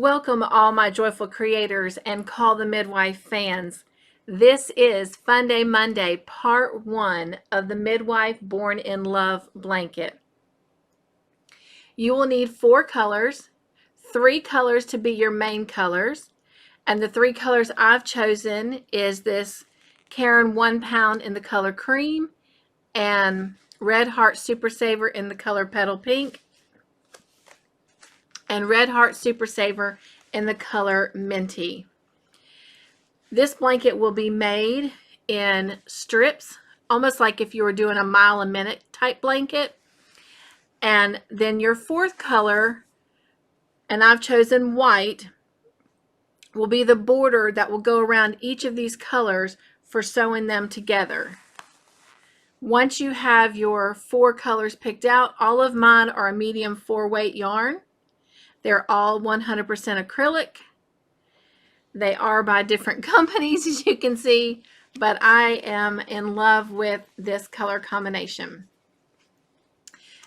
Welcome all my joyful creators and Call the Midwife fans. This is Funday Monday, part 1 of the Midwife Born in Love blanket. You will need 4 colors, 3 colors to be your main colors, and the 3 colors I've chosen is this Karen 1 pound in the color cream and Red Heart Super Saver in the color Petal Pink, and Red Heart Super Saver in the color Minty. This blanket will be made in strips, almost like if you were doing a mile a minute type blanket. And then your 4th color, and I've chosen white, will be the border that will go around each of these colors for sewing them together. Once you have your 4 colors picked out, all of mine are a medium 4-weight yarn. They're all 100% acrylic. They are by different companies, as you can see, but I am in love with this color combination.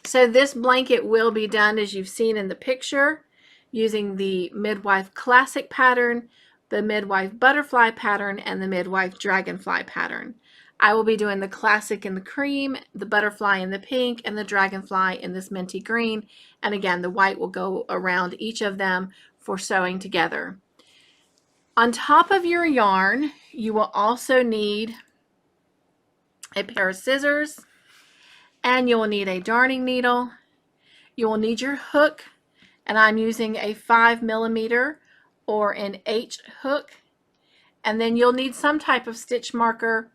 So this blanket will be done as you've seen in the picture, using the Midwife Classic pattern, the Midwife Butterfly pattern, and the Midwife Dragonfly pattern. I will be doing the Classic in the cream, the Butterfly in the pink, and the Dragonfly in this minty green. And again, the white will go around each of them for sewing together. On top of your yarn, you will also need a pair of scissors, and you will need a darning needle. You will need your hook, and I'm using a 5mm or an H hook. And then you'll need some type of stitch marker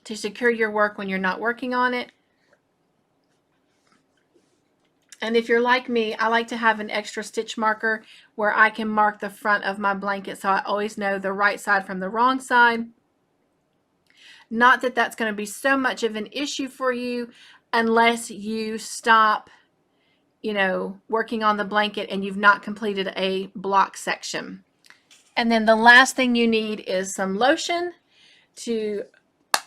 to secure your work when you're not working on it. And if you're like me, I like to have an extra stitch marker where I can mark the front of my blanket so I always know the right side from the wrong side. Not that that's going to be so much of an issue for you unless you stop, working on the blanket and you've not completed a block section. And then the last thing you need is some lotion to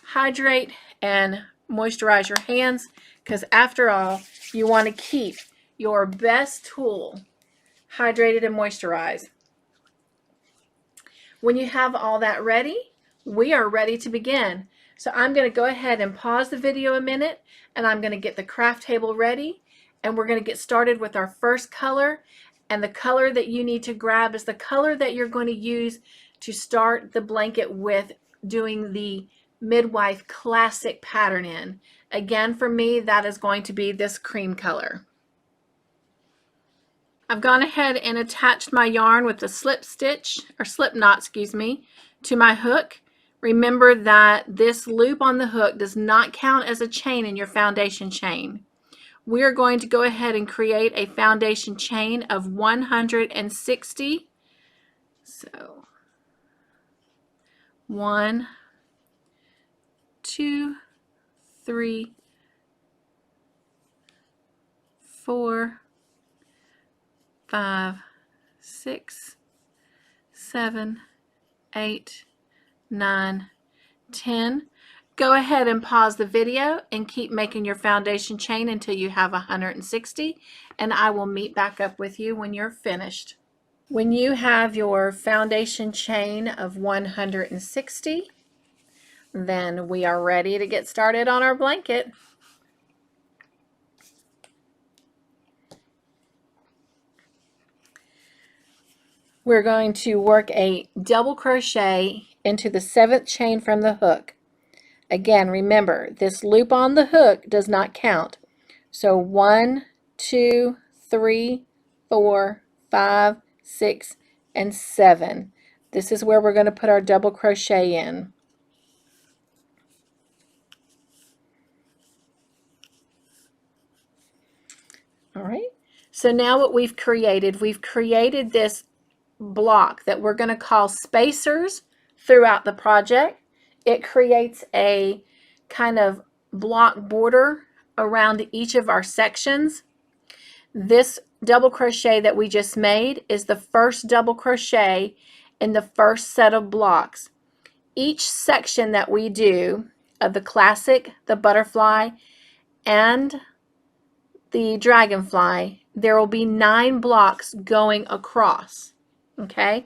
hydrate and moisturize your hands, because after all, you want to keep your best tool hydrated and moisturized. When you have all that ready, we are ready to begin. So I'm going to go ahead and pause the video a minute, and I'm going to get the craft table ready, and we're going to get started with our first color. And the color that you need to grab is the color that you're going to use to start the blanket with doing the Midwife Classic pattern in. Again, for me, that is going to be this cream color. I've gone ahead and attached my yarn with the slip knot, to my hook. Remember that this loop on the hook does not count as a chain in your foundation chain. We are going to go ahead and create a foundation chain of 160. So 1, 2, 3, 4, 5, 6, 7, 8, 9, 10. Go ahead and pause the video and keep making your foundation chain until you have 160, and I will meet back up with you when you're finished. When you have your foundation chain of 160, then we are ready to get started on our blanket. We're going to work a double crochet into the 7th chain from the hook. Again, remember, this loop on the hook does not count. So 1, 2, 3, 4, 5, 6, and 7. This is where we're going to put our double crochet in. All right, so now what we've created this block that we're going to call spacers throughout the project. It creates a kind of block border around each of our sections. This double crochet that we just made is the first double crochet in the first set of blocks. Each section that we do of the Classic, the Butterfly, and the Dragonfly there will be 9 blocks going across, okay?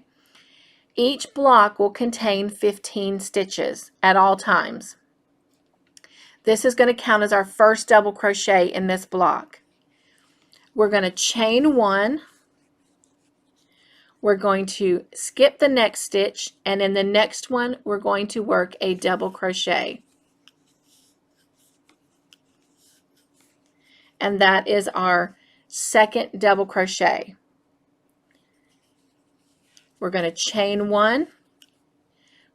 Each block will contain 15 stitches at all times. This is going to count as our first double crochet in this block. We're going to chain 1. We're going to skip the next stitch, and in the next one we're going to work a double crochet. And that is our second double crochet. We're going to chain 1.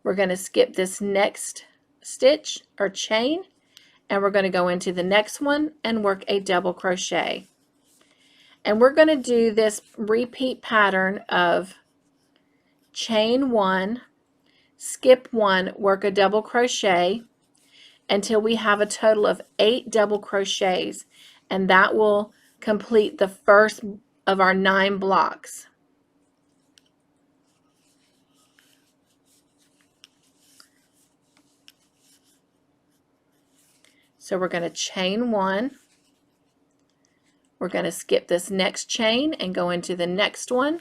We're going to skip this next stitch or chain, and we're going to go into the next one and work a double crochet. And we're going to do this repeat pattern of chain 1, skip 1, work a double crochet until we have a total of 8 double crochets, and that will complete the first of our 9 blocks. So we're going to chain 1, we're going to skip this next chain and go into the next one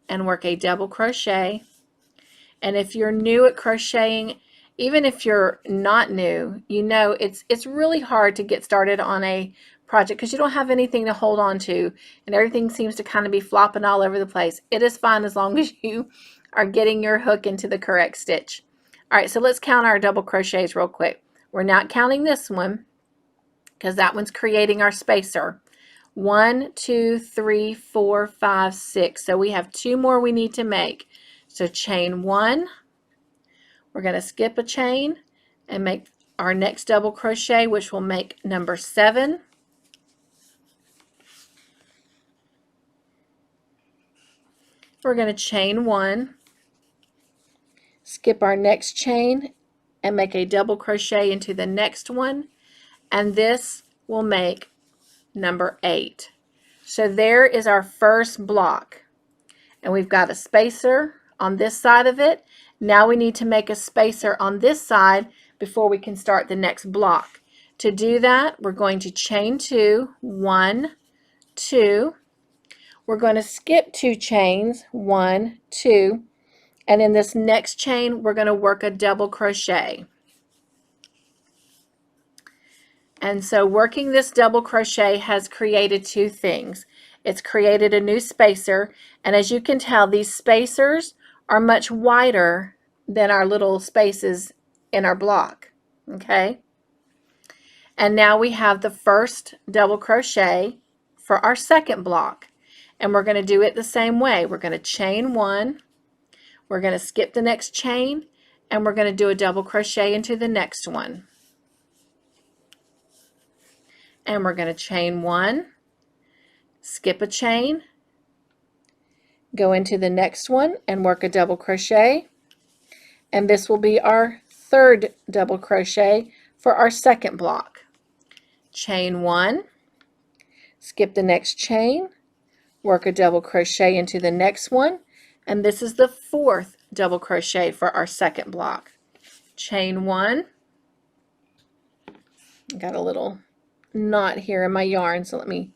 and work a double crochet. And if you're new at crocheting, even if you're not new, you know it's really hard to get started on a project because you don't have anything to hold on to and everything seems to kind of be flopping all over the place. It is fine as long as you are getting your hook into the correct stitch. All right, so let's count our double crochets real quick. We're not counting this one because that one's creating our spacer. 1, 2, 3, 4, 5, 6. So we have 2 more we need to make. So chain 1, we're going to skip a chain and make our next double crochet, which will make number 7. We're going to chain 1, skip our next chain and make a double crochet into the next one, and this will make number 8. So there is our first block, and we've got a spacer on this side of it. Now we need to make a spacer on this side before we can start the next block. To do that, we're going to chain 2, 1, 2. We're going to skip 2 chains, 1, 2, and in this next chain we're going to work a double crochet. And so working this double crochet has created 2 things. It's created a new spacer, and as you can tell, these spacers are much wider than our little spaces in our block, okay? And now we have the first double crochet for our second block, and we're going to do it the same way. We're going to chain 1, we're going to skip the next chain, and we're going to do a double crochet into the next one. And we're going to chain 1, skip a chain, go into the next one and work a double crochet, and this will be our third double crochet for our second block. Chain 1, skip the next chain, work a double crochet into the next one, and this is the fourth double crochet for our second block. Chain 1, got a little knot here in my yarn, so let me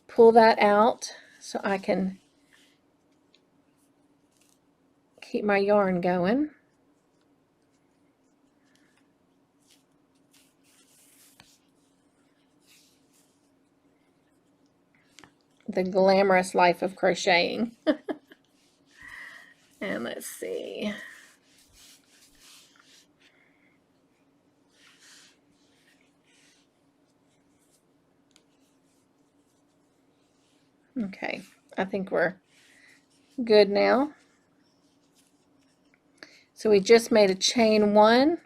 pull that out so I can keep my yarn going. The glamorous life of crocheting. And let's see. Okay, I think we're good now. So we just made a chain 1.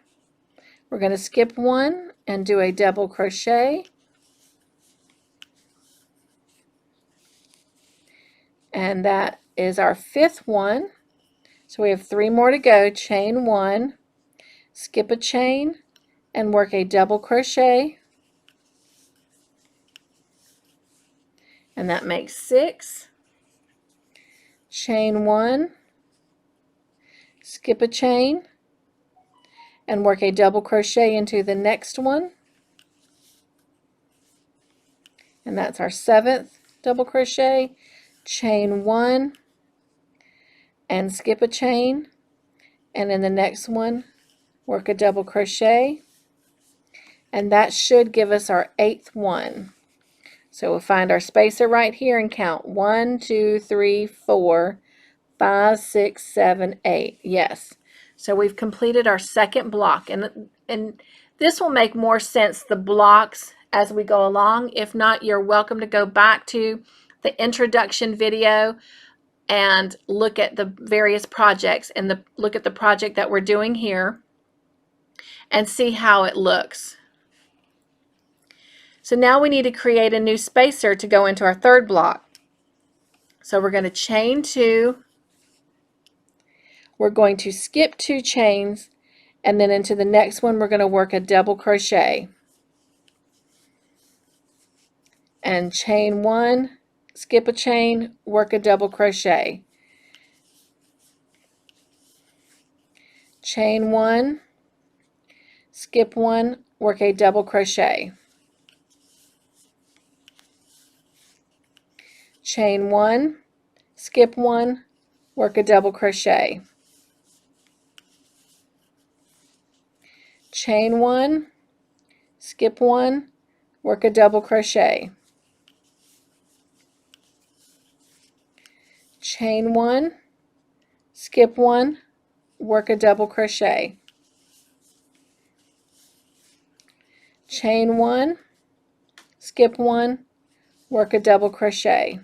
We're going to skip 1 and do a double crochet. And that is our 5th one. So we have 3 more to go. Chain 1, skip a chain, and work a double crochet. And that makes 6. Chain 1, skip a chain, and work a double crochet into the next one. And that's our 7th. double crochet, chain 1 and skip a chain, and in the next one work a double crochet, and that should give us our 8th one. So we'll find our spacer right here and count 1, 2, 3, 4, 5, 6, 7, 8. Yes. So we've completed our second block, and this will make more sense, the blocks, as we go along. If not, you're welcome to go back to the introduction video and look at the various projects and look at the project that we're doing here and see how it looks. So now we need to create a new spacer to go into our third block. So we're going to chain 2, we're going to skip 2 chains, and then into the next one we're going to work a double crochet. And chain 1, skip a chain, work a double crochet. Chain 1, skip 1, work a double crochet. Chain 1, skip 1, work a double crochet. Chain 1, skip 1, work a double crochet. Chain 1, skip 1, work a double crochet. Chain 1, skip 1, work a double crochet.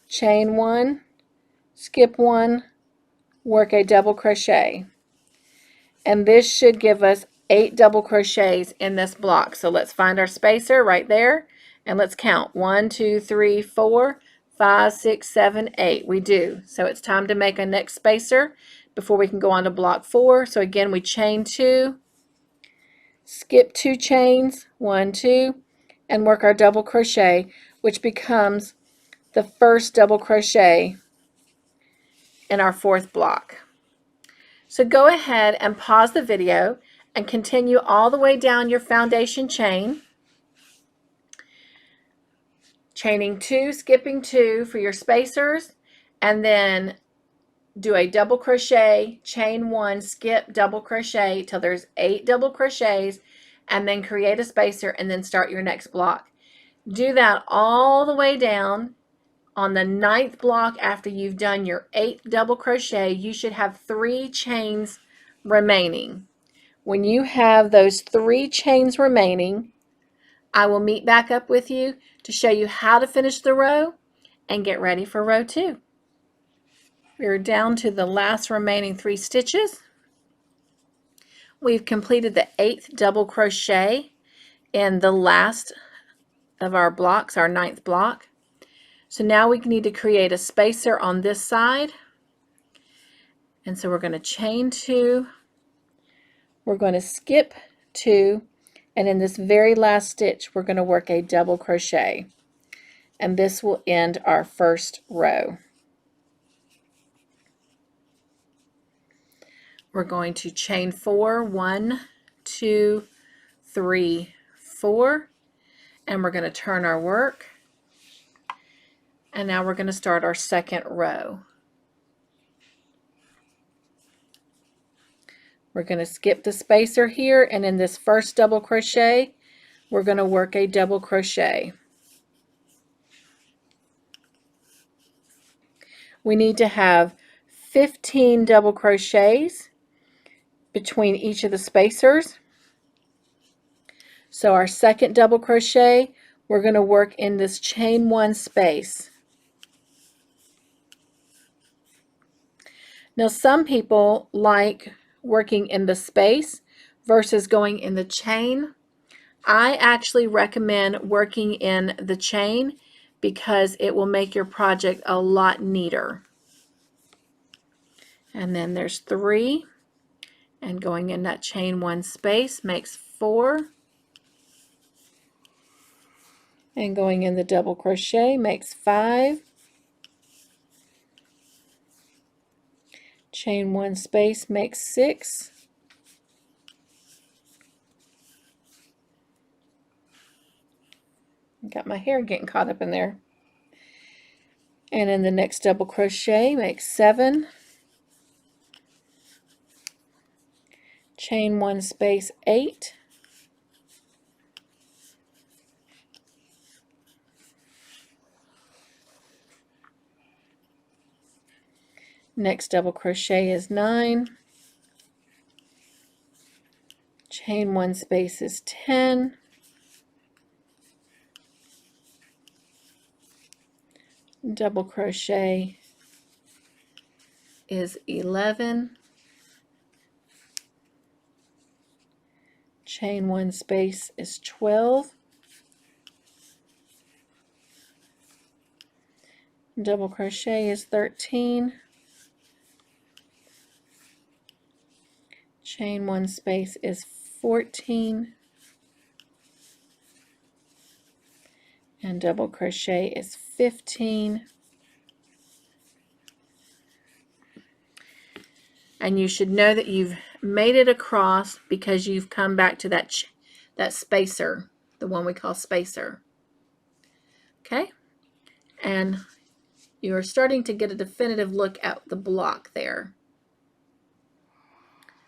Chain 1, skip 1, work a double crochet. And this should give us 8 double crochets in this block. So let's find our spacer right there and let's count 1, 2, 3, 4, 5, 6, 7, 8. We do. So it's time to make a next spacer before we can go on to block 4. So again, we chain 2, skip 2 chains, 1, 2, and work our double crochet, which becomes the first double crochet in our 4th block. So go ahead and pause the video and continue all the way down your foundation chain, chaining 2, skipping 2 for your spacers, and then do a double crochet, chain 1, skip, double crochet till there's 8 double crochets, and then create a spacer and then start your next block. Do that all the way down. On the 9th block, after you've done your 8th double crochet, you should have 3 chains remaining. When you have those 3 chains remaining, I will meet back up with you to show you how to finish the row and get ready for row 2. We're down to the last remaining 3 stitches. We've completed the 8th double crochet in the last of our blocks, our 9th block. So now we need to create a spacer on this side. And so we're going to chain 2, we're going to skip 2, and in this very last stitch we're going to work a double crochet. And this will end our first row. We're going to chain 4, 1, 2, 3, 4, and we're going to turn our work. And now we're going to start our second row. We're going to skip the spacer here, and in this first double crochet, we're going to work a double crochet. We need to have 15 double crochets between each of the spacers. So our second double crochet, we're going to work in this chain 1 space. Now some people like working in the space versus going in the chain. I actually recommend working in the chain because it will make your project a lot neater. And then there's 3, and going in that chain 1 space makes 4, and going in the double crochet makes 5. Chain 1 space makes 6. Got my hair getting caught up in there. And in the next double crochet, make 7, chain 1 space 8, next double crochet is 9, chain 1 space is 10, double crochet is 11, chain 1 space is 12, double crochet is 13, chain 1 space is 14, and double crochet is 15. And you should know that you've made it across because you've come back to that spacer, the one we call spacer. Okay? And you're starting to get a definitive look at the block there.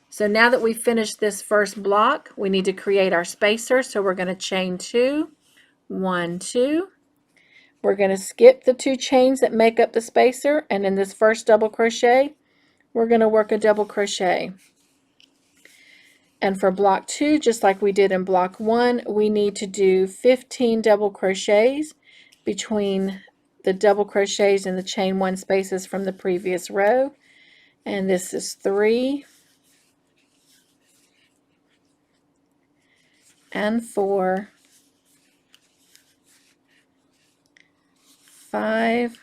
So now that we've finished this first block, we need to create our spacer. So we're going to chain 2, 1, 2. We're going to skip the 2 chains that make up the spacer, and in this first double crochet, we're going to work a double crochet. And for block 2, just like we did in block 1, we need to do 15 double crochets between the double crochets and the chain 1 spaces from the previous row. And this is 3 and 4, 5,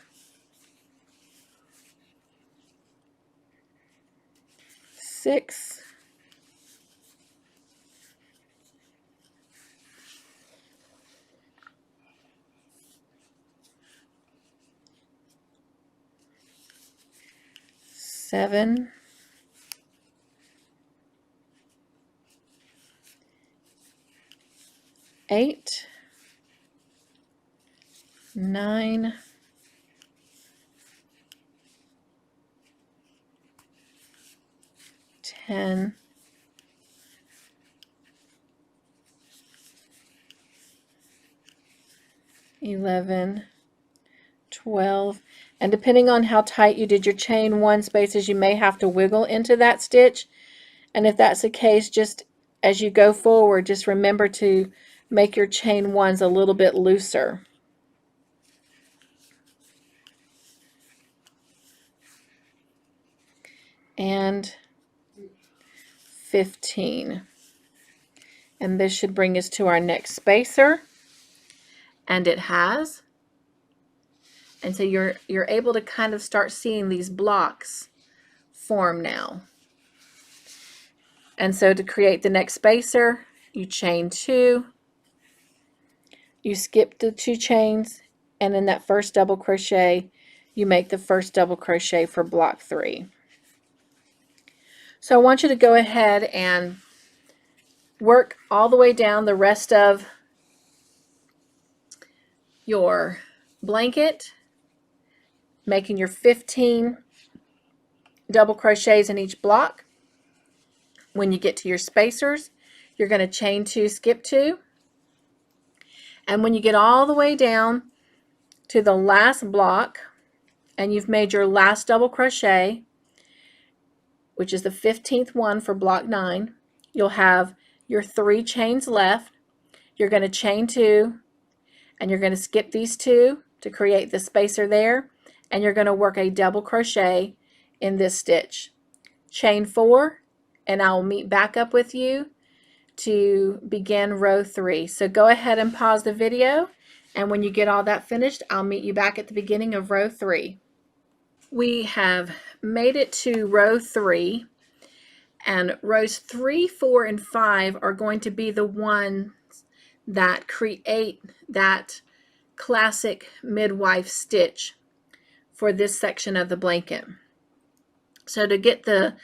6, 7, 8, 9, 10, 11, 12, and depending on how tight you did your chain 1 spaces, you may have to wiggle into that stitch. And if that's the case, just as you go forward, just remember to make your chain 1s a little bit looser. And 15. And this should bring us to our next spacer. And it has. And so you're able to kind of start seeing these blocks form now. And so to create the next spacer, you chain 2, you skip the 2 chains, and in that first double crochet, you make the first double crochet for block 3. So I want you to go ahead and work all the way down the rest of your blanket, making your 15 double crochets in each block. When you get to your spacers, you're going to chain 2, skip 2. And when you get all the way down to the last block and you've made your last double crochet, which is the 15th one for block 9, you'll have your 3 chains left. You're going to chain 2 and you're going to skip these 2 to create the spacer there, and you're going to work a double crochet in this stitch. Chain 4, and I'll meet back up with you to begin row 3. So go ahead and pause the video, and when you get all that finished, I'll meet you back at the beginning of row 3. We have made it to row 3, and rows 3, 4, and 5 are going to be the ones that create that classic midwife stitch for this section of the blanket. So to get the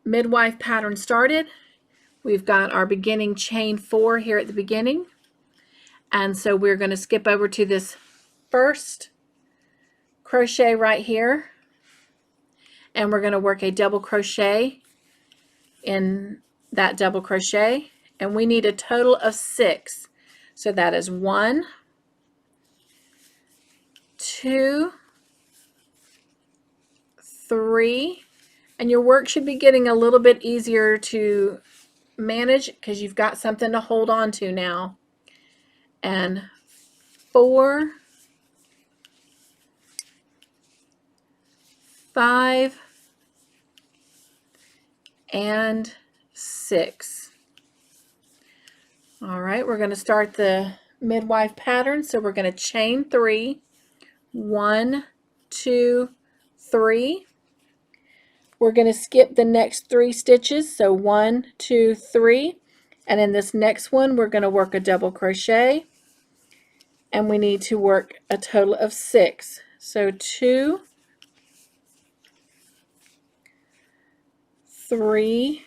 midwife pattern started, We've got our beginning chain 4 here at the beginning. And so we're going to skip over to this first crochet right here. And we're going to work a double crochet in that double crochet. And we need a total of 6. So that is 1, 2, 3. And your work should be getting a little bit easier to manage because you've got something to hold on to now. And 4, 5, and 6. All right, we're going to start the midwife pattern. So we're going to chain 3, 1, 2, 3. We're going to skip the next 3 stitches. So 1, 2, 3. And in this next one, we're going to work a double crochet. And we need to work a total of 6. So 2, 3,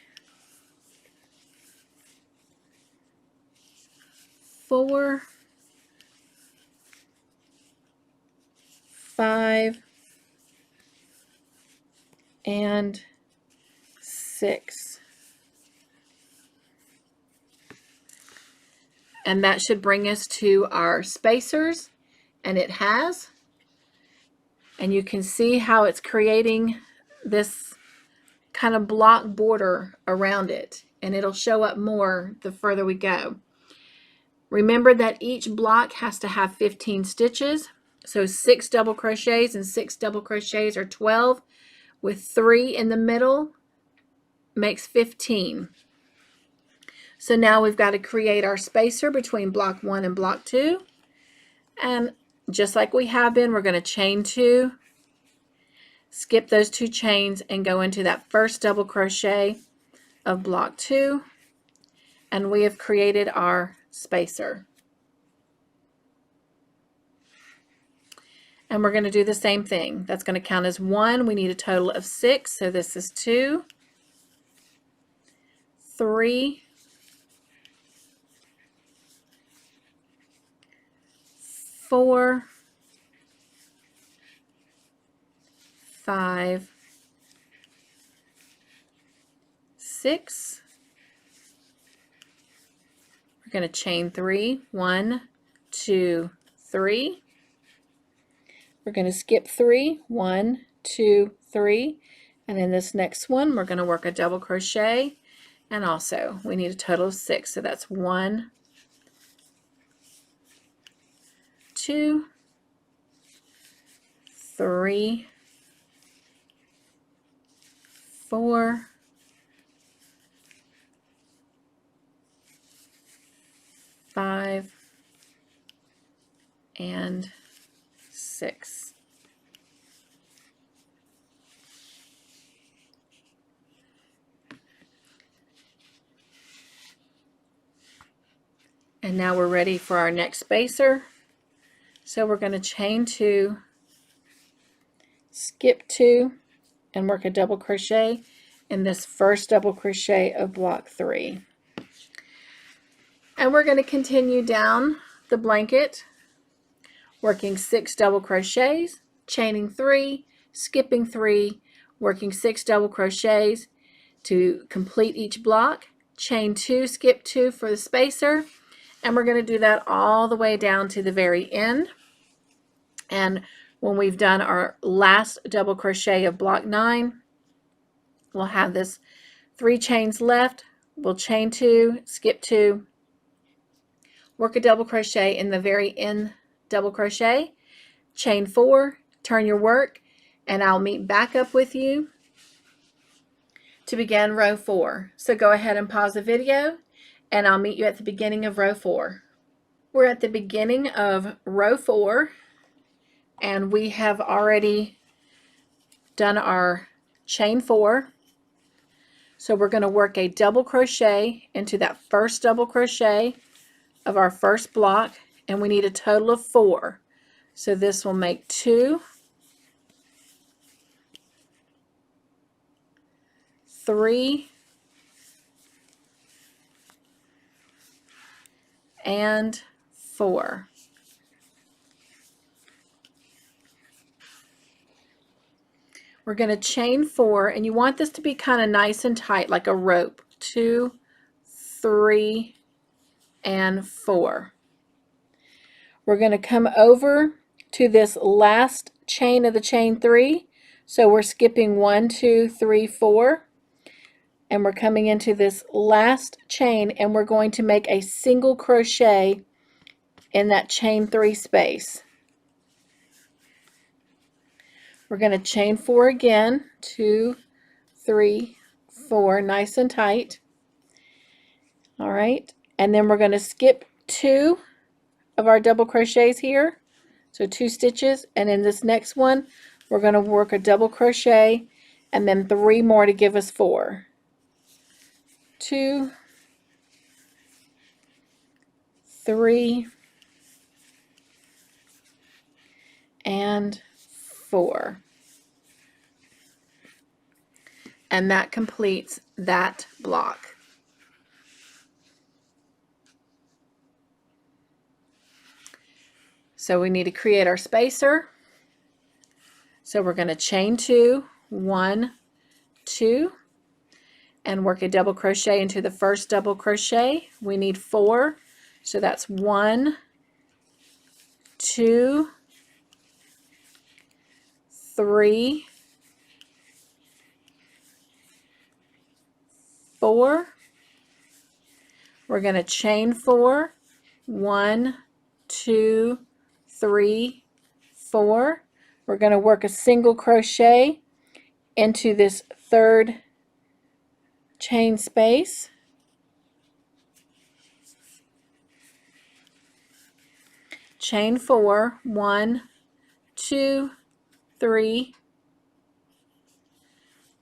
4, 5, and 6. And that should bring us to our spacers, and it has. And you can see how it's creating this kind of block border around it, and it'll show up more the further we go. Remember that each block has to have 15 stitches. So 6 double crochets and 6 double crochets are 12, with 3 in the middle makes 15. So now we've got to create our spacer between block 1 and block 2. And just like we have been, we're going to chain 2, skip those 2 chains, and go into that first double crochet of block 2. And we have created our spacer. And we're going to do the same thing. That's going to count as 1. We need a total of 6. So this is 2, 3, 4, 5, 6. We're going to chain 3. 1, 2, 3. We're going to skip 3. 1, 2, 3. And in this next one, we're going to work a double crochet. And also, we need a total of 6. So that's 1, 2, 3, 4, 5, and 6. And now we're ready for our next spacer. So we're going to chain 2, skip 2, and work a double crochet in this first double crochet of block 3. And we're going to continue down the blanket, working 6 double crochets, chaining 3, skipping 3, working 6 double crochets to complete each block, chain 2, skip 2 for the spacer, and we're going to do that all the way down to the very end. And when we've done our last double crochet of block 9, we'll have this 3 chains left. We'll chain 2, skip 2, work a double crochet in the very end double crochet, chain 4, turn your work, and I'll meet back up with you to begin row 4. So go ahead and pause the video, and I'll meet you at the beginning of row 4. We're at the beginning of row 4, and we have already done our chain 4. So we're going to work a double crochet into that first double crochet of our first block, and we need a total of 4. So this will make 2, 3, and 4. We're going to chain 4, and you want this to be kind of nice and tight like a rope. 2, 3, and 4. We're going to come over to this last chain of the chain 3. So we're skipping 1, 2, 3, 4. And we're coming into this last chain, and we're going to make a single crochet in that chain 3 space. We're going to chain 4 again, 2, 3, 4, nice and tight. All right, and then we're going to skip 2 of our double crochets here, so 2 stitches, and in this next one we're going to work a double crochet and then 3 more to give us 4. 2, 3, and 4. And that completes that block. So we need to create our spacer. So we're going to chain 2, 1, 2, and work a double crochet into the first double crochet. We need 4, so that's 1, 2, 3, 4. We're going to chain 4, 1, 2, 3, 4. We're going to work a single crochet into this third chain space. Chain 4, 1, 2, 3,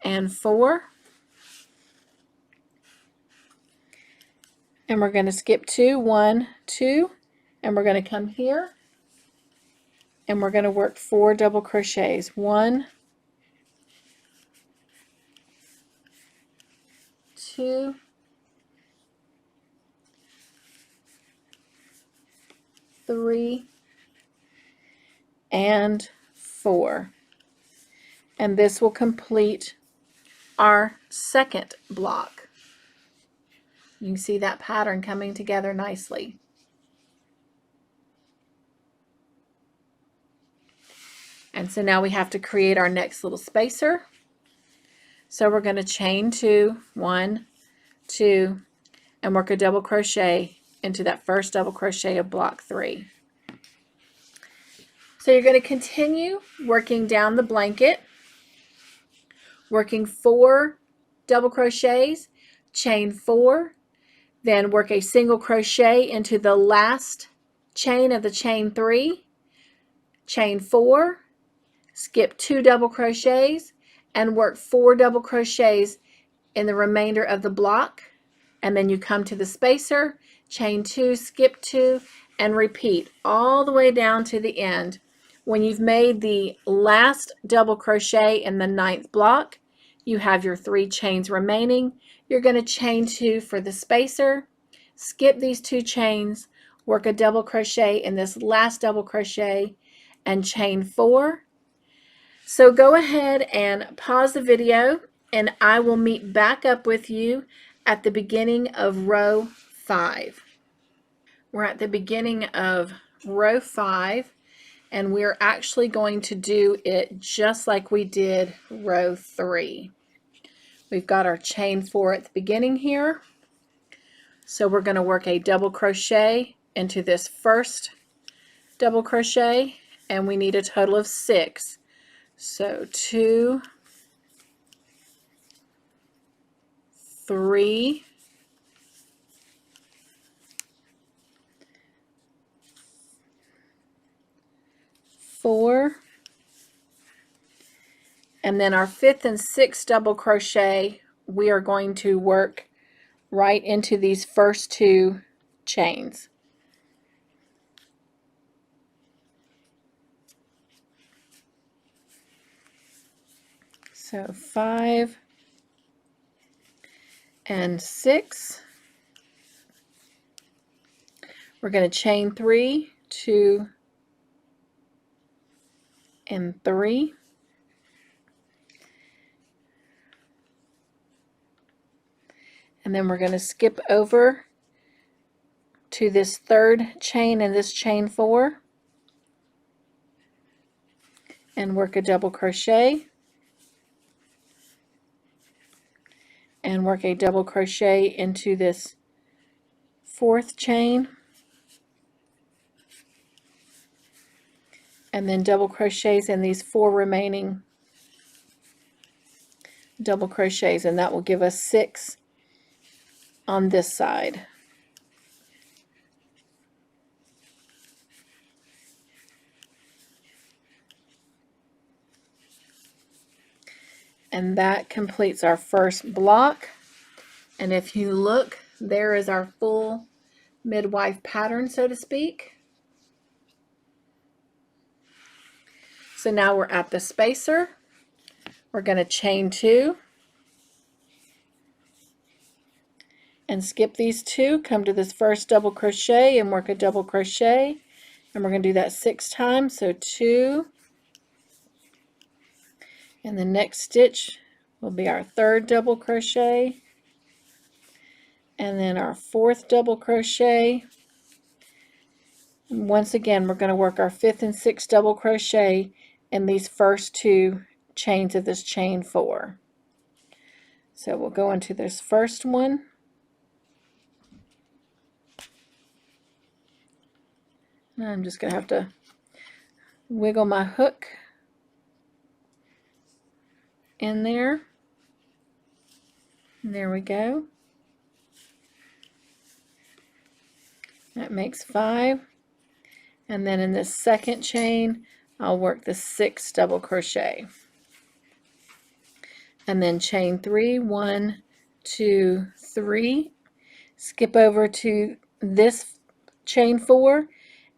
and 4. And we're going to skip 2, 1, 2, and we're going to come here and we're going to work 4 double crochets. 1, 2, 3, and 4. And this will complete our second block. You can see that pattern coming together nicely. And so now we have to create our next little spacer. So we're going to chain 2, 1, 2, and work a double crochet into that first double crochet of block 3. So you're going to continue working down the blanket, working 4 double crochets, chain 4, then work a single crochet into the last chain of the chain 3, chain 4, skip 2 double crochets, and work 4 double crochets in the remainder of the block. And then you come to the spacer, chain 2, skip 2, and repeat all the way down to the end. When you've made the last double crochet in the 9th block, you have your 3 chains remaining. You're going to chain 2 for the spacer, skip these 2 chains, work a double crochet in this last double crochet, and chain 4. So go ahead and pause the video, and I will meet back up with you at the beginning of row 5. We're at the beginning of row 5, and we're actually going to do it just like we did row 3. We've got our chain 4 at the beginning here. So we're going to work a double crochet into this first double crochet, and we need a total of 6. So 2, 3, 4, and then our 5th and 6th double crochet, we are going to work right into these first 2 chains. So 5 and 6. We're going to chain 3, 2, and 3. And then we're going to skip over to this third chain in this chain 4 and work a double crochet and work a double crochet into this fourth chain, and then double crochets in these 4 remaining double crochets, and that will give us 6 on this side. And that completes our first block. And if you look, there is our full midwife pattern, so to speak. So now we're at the spacer. We're going to chain 2 and skip these 2, come to this first double crochet and work a double crochet, and we're going to do that 6 times. So 2, and the next stitch will be our third double crochet, and then our fourth double crochet. And once again, we're going to work our 5th and 6th double crochet in these first 2 chains of this chain 4. So we'll go into this first one, and I'm just going to have to wiggle my hook in there. And there we go. That makes 5. And then in this second chain, I'll work the 6th double crochet. And then chain 3, 1, 2, 3. Skip over to this chain 4,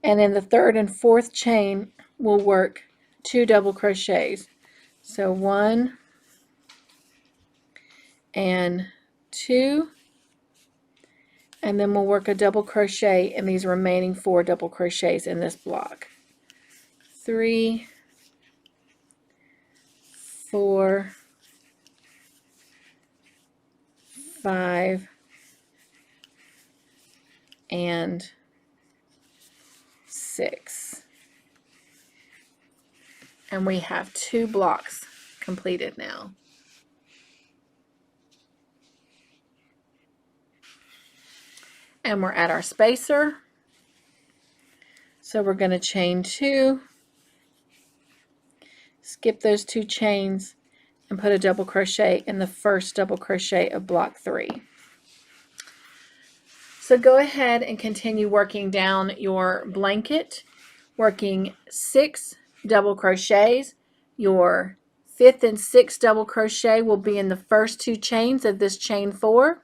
and in the third and fourth chain, we'll work 2 double crochets. So 1 and 2, and then we'll work a double crochet in these remaining 4 double crochets in this block. 3, 4, 5, and 6. And we have 2 blocks completed now. And we're at our spacer. So we're going to chain 2, skip those 2 chains, and put a double crochet in the first double crochet of block 3. So go ahead and continue working down your blanket, working 6 double crochets. Your 5th and 6th double crochet will be in the first 2 chains of this chain 4.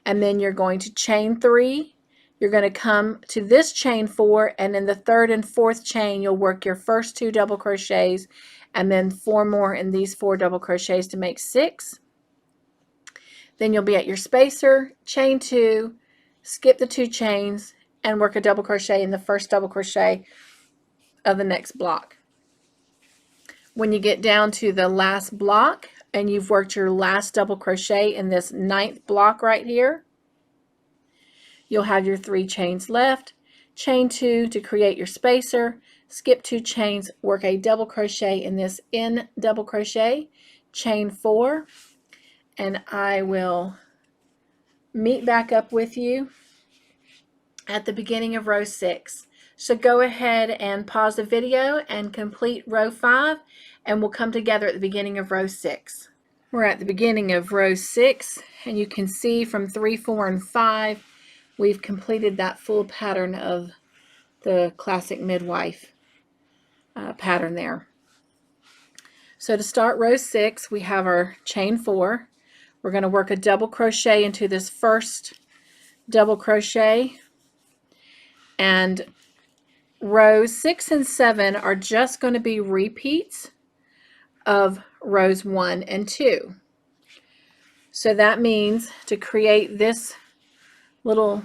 And then you're going to chain 3. You're going to come to this chain 4, and in the third and fourth chain, you'll work your first 2 double crochets, and then 4 more in these 4 double crochets to make 6. Then you'll be at your spacer, chain 2, skip the 2 chains, and work a double crochet in the first double crochet of the next block. When you get down to the last block and you've worked your last double crochet in this 9th block right here, you'll have your 3 chains left. Chain 2 to create your spacer, skip 2 chains, work a double crochet in this end double crochet, chain 4, and I will meet back up with you at the beginning of row 6. So go ahead and pause the video and complete row 5, and we'll come together at the beginning of row 6. We're at the beginning of row 6, and you can see from 3, 4, and 5, we've completed that full pattern of the classic midwife pattern there. So to start row 6, we have our chain 4. We're going to work a double crochet into this first double crochet, and rows 6 and 7 are just going to be repeats of rows 1 and 2. So that means to create this little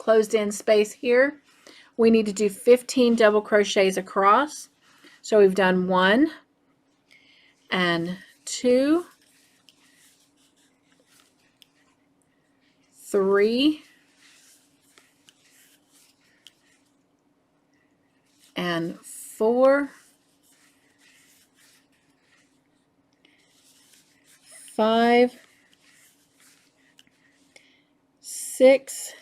closed in space here, we need to do 15 double crochets across. So we've done 1 and 2, 3, and 4, 5, 6,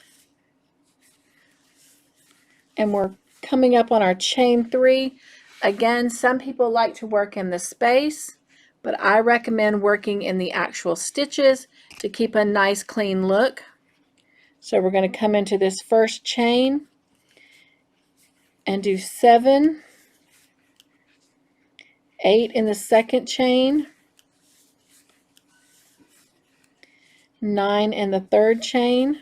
and we're coming up on our chain 3. Again, some people like to work in the space, but I recommend working in the actual stitches to keep a nice clean look. So we're going to come into this first chain and do 7, 8 in the second chain, 9 in the third chain,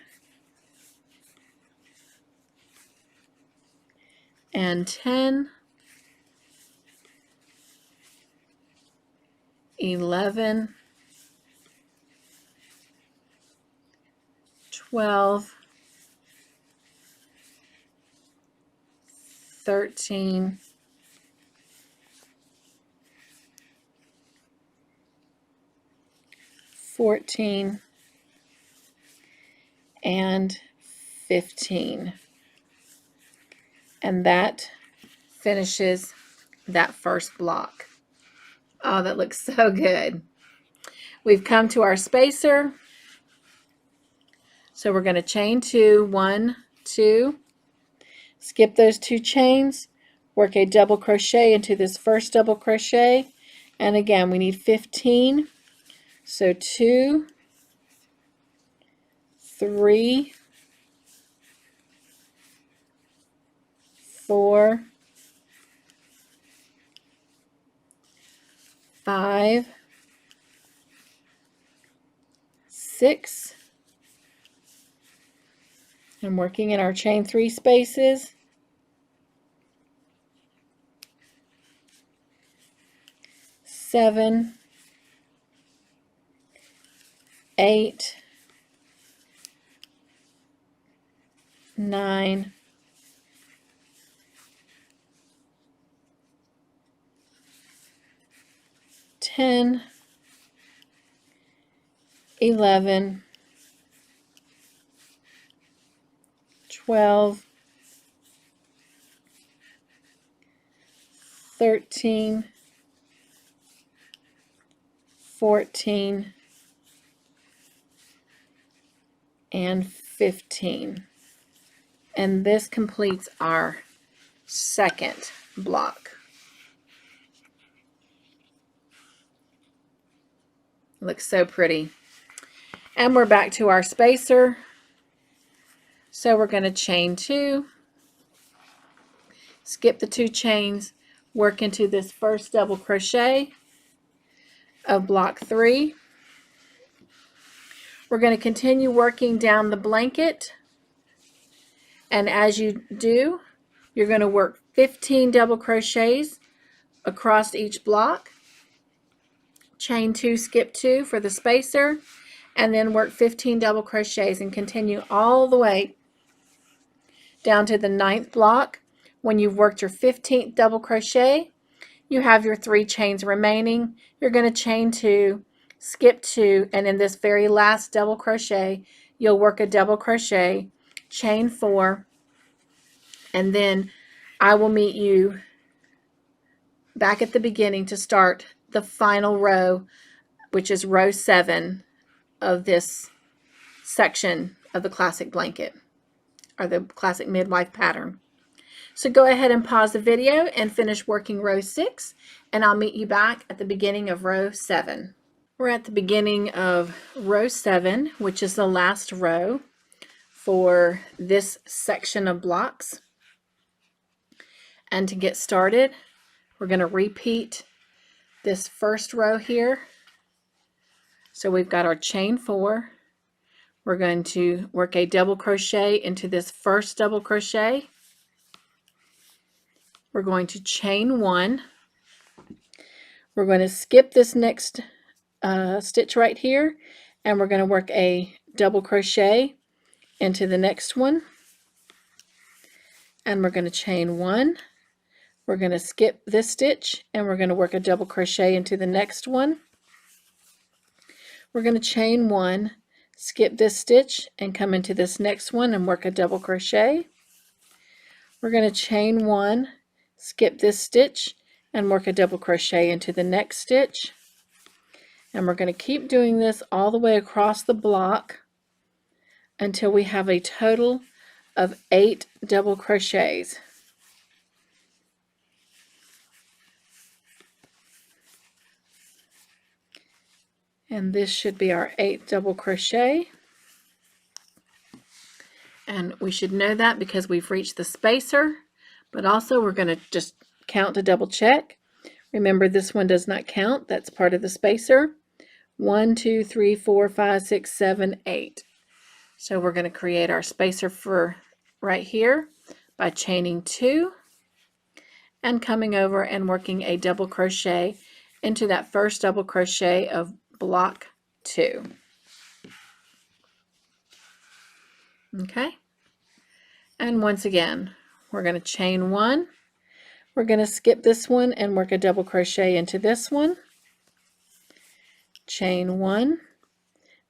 and 10, 11, 12, 13, 14, and 15. And that finishes that first block. Oh, that looks so good. We've come to our spacer. So we're going to chain 2, 1, 2, skip those 2 chains, work a double crochet into this first double crochet, and again we need 15. So 2, 3, 4, 5, 6, and working in our chain 3 spaces, 7, 8, 9, 10, 11, 12, 13, 14, and 15. And this completes our second block. Looks so pretty. And we're back to our spacer. So we're going to chain 2, skip the 2 chains, work into this first double crochet of block 3. We're going to continue working down the blanket, and as you do, you're going to work 15 double crochets across each block, chain 2, skip 2 for the spacer, and then work 15 double crochets and continue all the way down to the 9th block. When you've worked your 15th double crochet, you have your 3 chains remaining. You're going to chain 2, skip 2, and in this very last double crochet, you'll work a double crochet, chain 4, and then I will meet you back at the beginning to start the final row, which is row 7 of this section of the classic blanket, or the classic midwife pattern. So go ahead and pause the video and finish working row 6, and I'll meet you back at the beginning of row 7. We're at the beginning of row 7, which is the last row for this section of blocks. And to get started, we're going to repeat this first row here. So we've got our chain 4. We're going to work a double crochet into this first double crochet. We're going to chain 1. We're going to skip this next stitch right here, and we're going to work a double crochet into the next one. and we're going to chain 1. We're going to skip this stitch and we're going to work a double crochet into the next one. We're going to chain 1, skip this stitch and come into this next one and work a double crochet. We're going to chain 1, skip this stitch and work a double crochet into the next stitch. And we're going to keep doing this all the way across the block until we have a total of 8 double crochets. And this should be our 8th double crochet. And we should know that because we've reached the spacer, but also we're going to just count to double check. Remember, this one does not count. That's part of the spacer. 1, 2, 3, 4, 5, 6, 7, 8. So we're going to create our spacer for right here by chaining 2 and coming over and working a double crochet into that first double crochet of block 2. Okay, and once again we're going to chain 1. We're going to skip this one and work a double crochet into this one. Chain 1,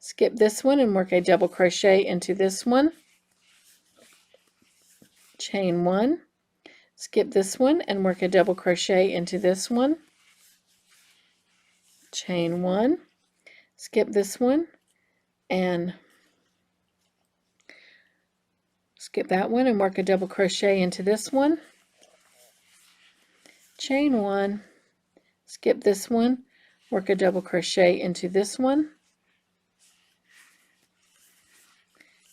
skip this one and work a double crochet into this one. Chain 1, skip this one and work a double crochet into this one. Chain 1, skip this one and skip that one and work a double crochet into this one. Chain 1, skip this one, work a double crochet into this one.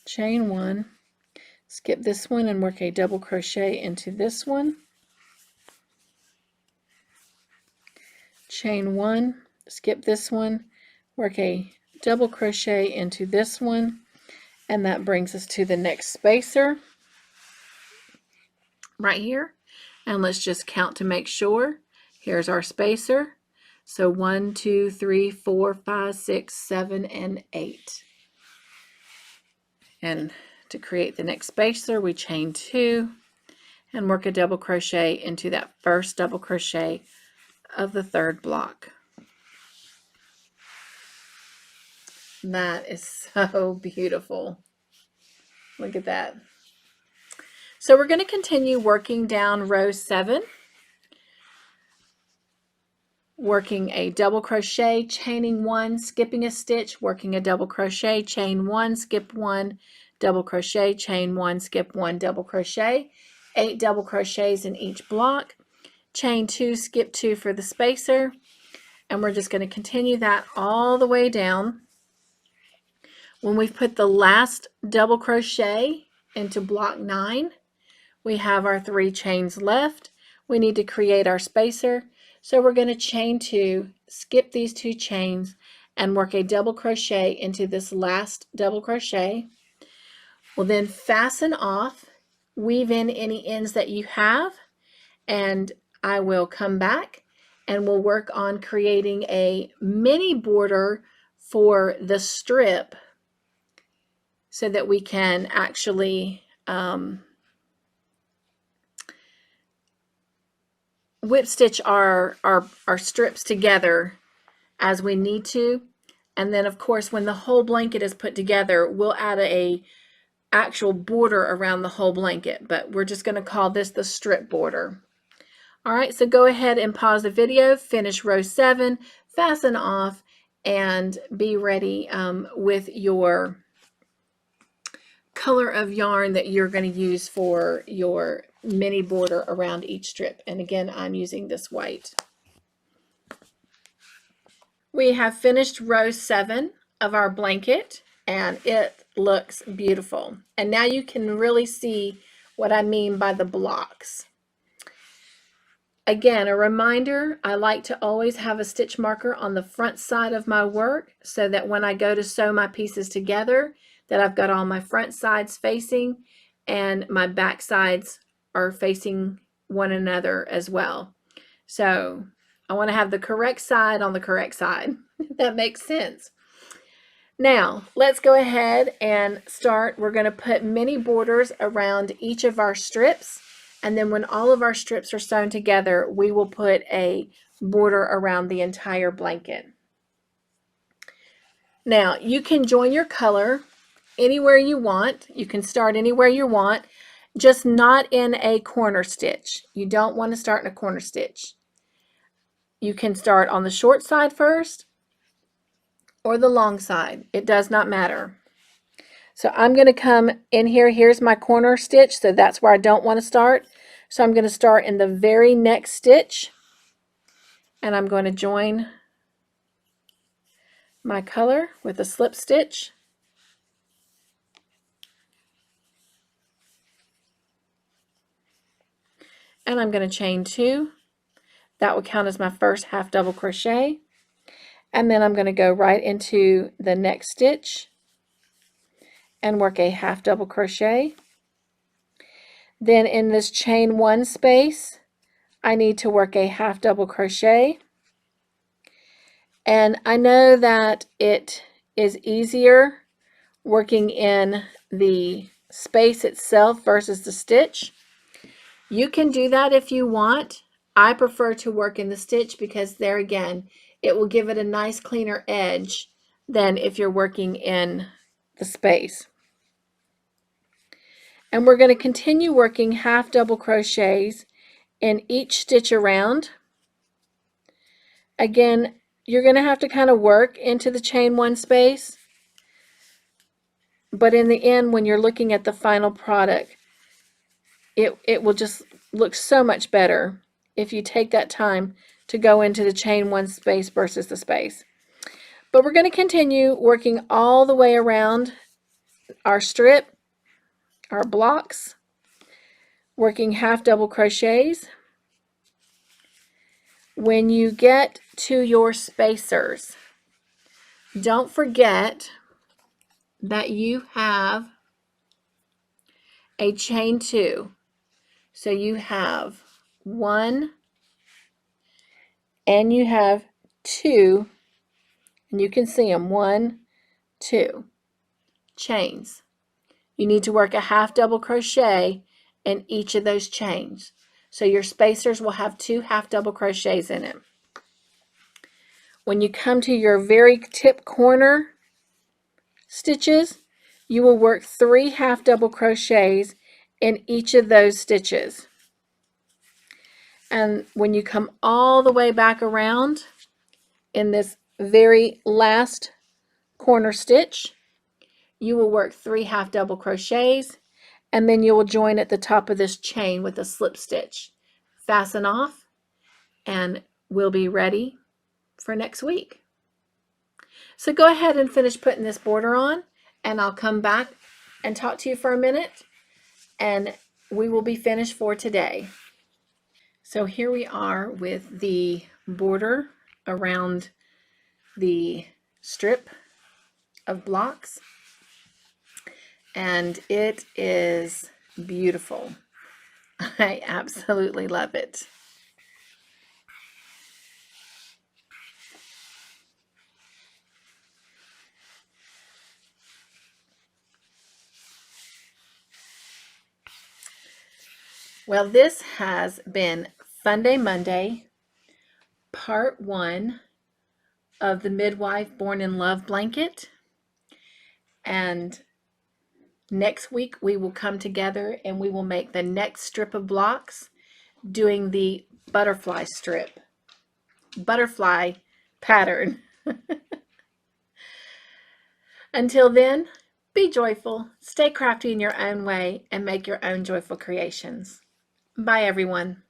Chain 1, skip this one and work a double crochet into this one. Chain 1, skip this one, work a double crochet into this one, and that brings us to the next spacer right here. And let's just count to make sure. Here's our spacer. So 1, 2, 3, 4, 5, 6, 7, and 8. And to create the next spacer, we chain 2 and work a double crochet into that first double crochet of the third block. That is so beautiful. Look at that. So we're going to continue working down row 7, working a double crochet, chaining 1, skipping a stitch, working a double crochet, chain 1, skip 1, double crochet, chain 1, skip 1, double crochet, 8 double crochets in each block, chain 2, skip 2 for the spacer, and we're just going to continue that all the way down. When we've put the last double crochet into block 9, we have our 3 chains left. We need to create our spacer. So we're going to chain 2, skip these 2 chains, and work a double crochet into this last double crochet. We'll then fasten off, weave in any ends that you have, and I will come back and we'll work on creating a mini border for the strip so that we can actually whip stitch our strips together as we need to. And then of course when the whole blanket is put together, we'll add a actual border around the whole blanket, but we're just going to call this the strip border. All right, so go ahead and pause the video, finish row 7, fasten off, and be ready with your color of yarn that you're going to use for your mini border around each strip. And again, I'm using this white. We have finished row 7 of our blanket and it looks beautiful. And now you can really see what I mean by the blocks. Again, a reminder, I like to always have a stitch marker on the front side of my work so that when I go to sew my pieces together, that I've got all my front sides facing and my back sides are facing one another as well. So I want to have the correct side on the correct side, if that makes sense. Now, let's go ahead and start. We're going to put mini borders around each of our strips. And then when all of our strips are sewn together, we will put a border around the entire blanket. Now, you can join your color anywhere you want. You can start anywhere you want, just not in a corner stitch. You don't want to start in a corner stitch. You can start on the short side first or the long side. It does not matter. So I'm going to come in here. Here's my corner stitch, so that's where I don't want to start. So I'm going to start in the very next stitch, and I'm going to join my color with a slip stitch. And I'm going to chain 2. That will count as my first half double crochet. And then I'm going to go right into the next stitch and work a half double crochet. Then in this chain 1 space, I need to work a half double crochet. And I know that it is easier working in the space itself versus the stitch. You can do that if you want. I prefer to work in the stitch because there again, it will give it a nice cleaner edge than if you're working in the space. And we're going to continue working half double crochets in each stitch around. Again, you're going to have to kind of work into the chain 1 space, but in the end, when you're looking at the final product, it will just look so much better if you take that time to go into the chain 1 space versus the space. But we're going to continue working all the way around our strip, our blocks, working half double crochets. When you get to your spacers, don't forget that you have a chain 2. So you have 1 and you have 2, and you can see them, 1, 2 chains. You need to work a half double crochet in each of those chains. So your spacers will have 2 half double crochets in it. When you come to your very tip corner stitches, you will work 3 half double crochets in each of those stitches. And when you come all the way back around in this very last corner stitch, you will work 3 half double crochets, and then you will join at the top of this chain with a slip stitch. Fasten off, and we'll be ready for next week. So go ahead and finish putting this border on, and I'll come back and talk to you for a minute, and we will be finished for today. So here we are with the border around the strip of blocks, and it is beautiful. I absolutely love it. Well, this has been Funday Monday, part 1 of the Midwife Born in Love blanket. And next week we will come together and we will make the next strip of blocks doing the butterfly strip, butterfly pattern. Until then, be joyful, stay crafty in your own way, and make your own joyful creations. Bye, everyone.